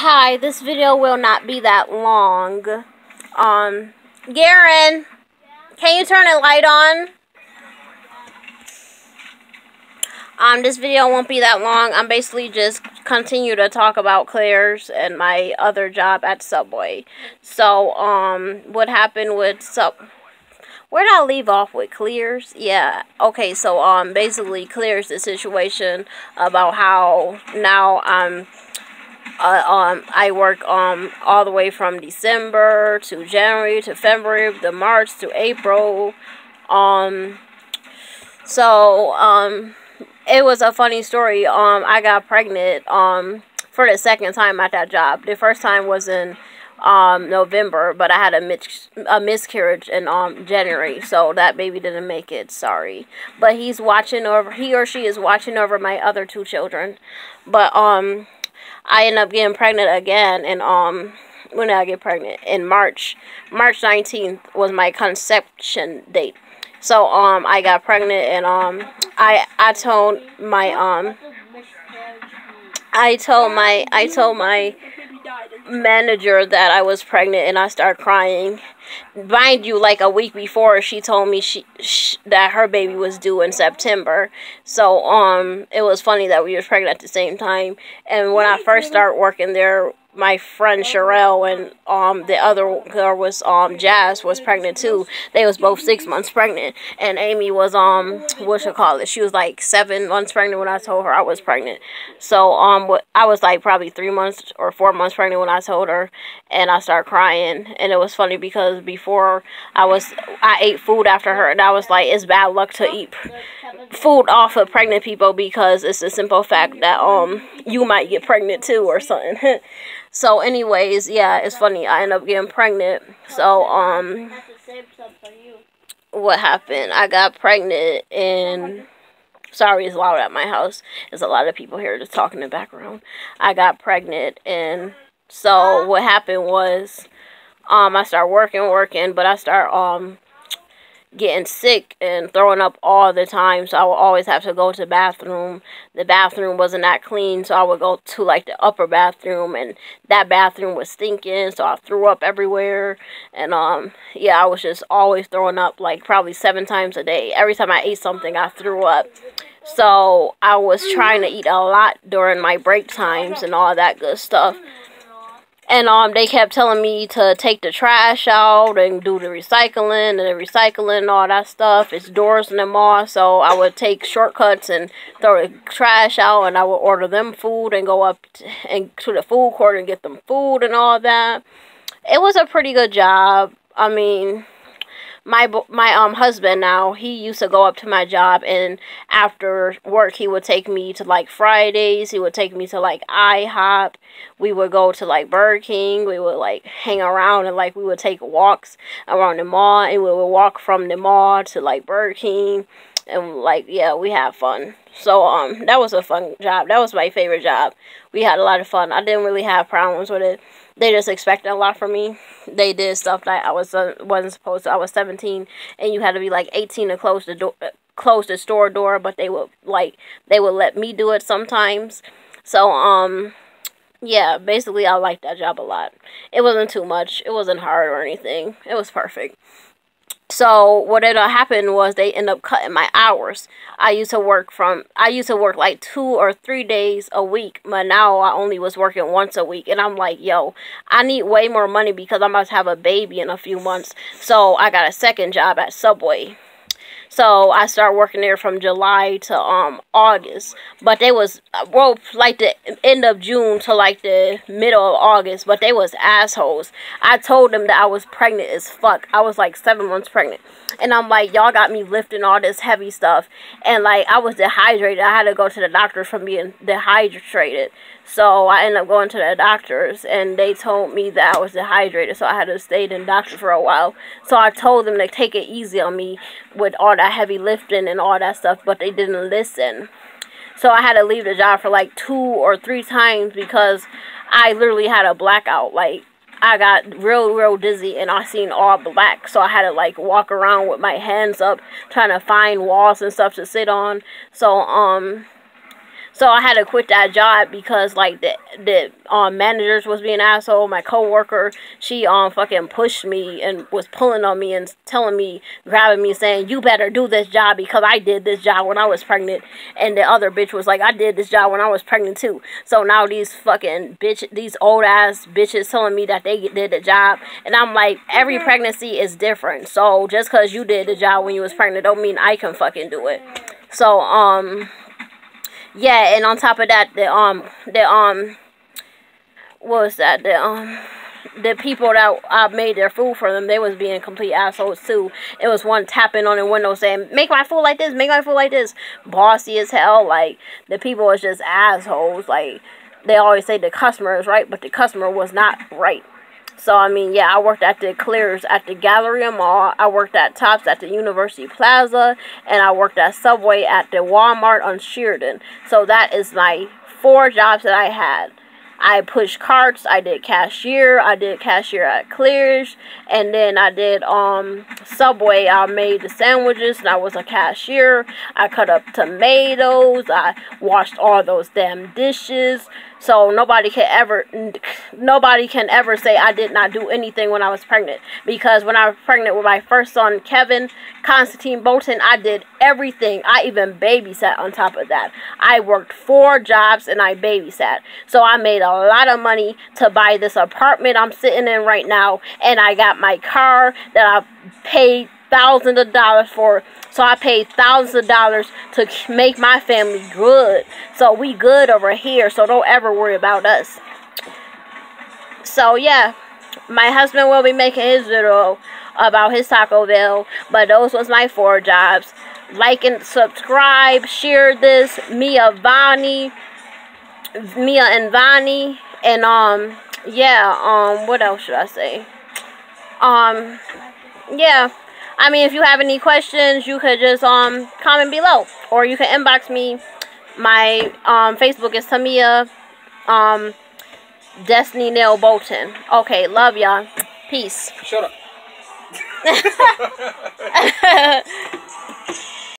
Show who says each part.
Speaker 1: Hi, this video will not be that long. Garen, can you turn the light on? This video won't be that long. I'm basically just continue to talk about Claire's and my other job at Subway. So, what happened with where did I leave off with Claire's? Yeah. Okay, so, basically Claire's the situation about how now I work all the way from December to January to February to March to April. It was a funny story. I got pregnant for the second time at that job. The first time was in November, but I had a miscarriage in January, so that baby didn't make it. Sorry, but he or she is watching over my other two children. But I ended up getting pregnant again, and when did I get pregnant? In March 19th was my conception date. So I got pregnant, and I told my manager that I was pregnant, and I started crying. Mind you, like a week before, she told me that her baby was due in September. So it was funny that we were pregnant at the same time. And when I first started working there, my friend Sherelle and the other girl was Jazz was pregnant too. They was both 6 months pregnant, and Amy was she was like 7 months pregnant when I told her I was pregnant. So I was like probably 3 months or 4 months pregnant when I told her, and I started crying. And it was funny because before I ate food after her, and I was like, it's bad luck to eat food off of pregnant people because it's a simple fact that you might get pregnant too or something. So anyways, yeah, it's funny. I ended up getting pregnant. So what happened? I got pregnant, and sorry, it's loud at my house. There's a lot of people here just talking in the background. I got pregnant, and so what happened was I started working, but I started getting sick and throwing up all the time, so I would always have to go to the bathroom. The bathroom wasn't that clean, so I would go to like the upper bathroom, and that bathroom was stinking, so I threw up everywhere. And yeah, I was just always throwing up, like probably 7 times a day. Every time I ate something, I threw up. So I was trying to eat a lot during my break times and all that good stuff. And they kept telling me to take the trash out and do the recycling and all that stuff. It's doors in the mall, so I would take shortcuts and throw the trash out, and I would order them food and go up to the food court and get them food and all that. It was a pretty good job. I mean, my husband now, he used to go up to my job, and after work he would take me to like Fridays. He would take me to like IHOP. We would go to like Burger King. We would like hang around, and like we would take walks around the mall, and we would walk from the mall to like Burger King, and like, yeah, we had fun. So that was a fun job. That was my favorite job. We had a lot of fun. I didn't really have problems with it. They just expected a lot from me. They did stuff that I wasn't supposed to. I was 17, and you had to be like 18 to close the store door. But they would let me do it sometimes. So yeah, basically I liked that job a lot. It wasn't too much. It wasn't hard or anything. It was perfect. So what ended up happening was they ended up cutting my hours. I used to work like 2 or 3 days a week, but now I only was working once a week. And I'm like, yo, I need way more money because I'm about to have a baby in a few months. So I got a second job at Subway. So I started working there from July to August, but they was like the end of June to like the middle of August, but they was assholes. I told them that I was pregnant as fuck. I was like 7 months pregnant, and I'm like, y'all got me lifting all this heavy stuff, and like I was dehydrated. I had to go to the doctor from being dehydrated. So I ended up going to the doctors, and they told me that I was dehydrated, so I had to stay in the doctor for a while. So I told them to take it easy on me with all that heavy lifting and all that stuff, but they didn't listen. So I had to leave the job for like 2 or 3 times because I literally had a blackout. Like, I got real dizzy, and I seen all black, so I had to like walk around with my hands up trying to find walls and stuff to sit on. So So I had to quit that job because like the managers was being an asshole. My coworker, she fucking pushed me and was pulling on me and telling me, grabbing me, saying, you better do this job because I did this job when I was pregnant. And the other bitch was like, I did this job when I was pregnant too. So now these fucking these old ass bitches telling me that they did the job. And I'm like, every pregnancy is different. So just because you did the job when you was pregnant don't mean I can fucking do it. So yeah, and on top of that, what was that? The people that I made their food for them, they was being complete assholes too. It was one tapping on the window saying, make my food like this, make my food like this. Bossy as hell. Like, the people was just assholes. Like, they always say the customer is right, but the customer was not right. So, I mean, yeah, I worked at the Clears at the Galleria Mall. I worked at Tops at the University Plaza. And I worked at Subway at the Walmart on Sheridan. So, that is my 4 jobs that I had. I pushed carts. I did cashier. I did cashier at Clears. And then I did Subway. I made the sandwiches and I was a cashier. I cut up tomatoes. I washed all those damn dishes. So nobody can ever say I did not do anything when I was pregnant. Because when I was pregnant with my first son, Kevin Constantine Bolton, I did everything. I even babysat on top of that. I worked 4 jobs and I babysat. So I made a lot of money to buy this apartment I'm sitting in right now. And I got my car that I paid thousands of dollars for. So I paid thousands of dollars to make my family good. So we good over here. So don't ever worry about us. So yeah, my husband will be making his video about his Taco Bell. But those was my 4 jobs. Like and subscribe. Share this. Mia and Vani. And yeah, what else should I say? Yeah. I mean, if you have any questions, you could just comment below, or you can inbox me. My Facebook is Tamia Destiny Nail Bolton. Okay, love y'all. Peace.
Speaker 2: Shut up.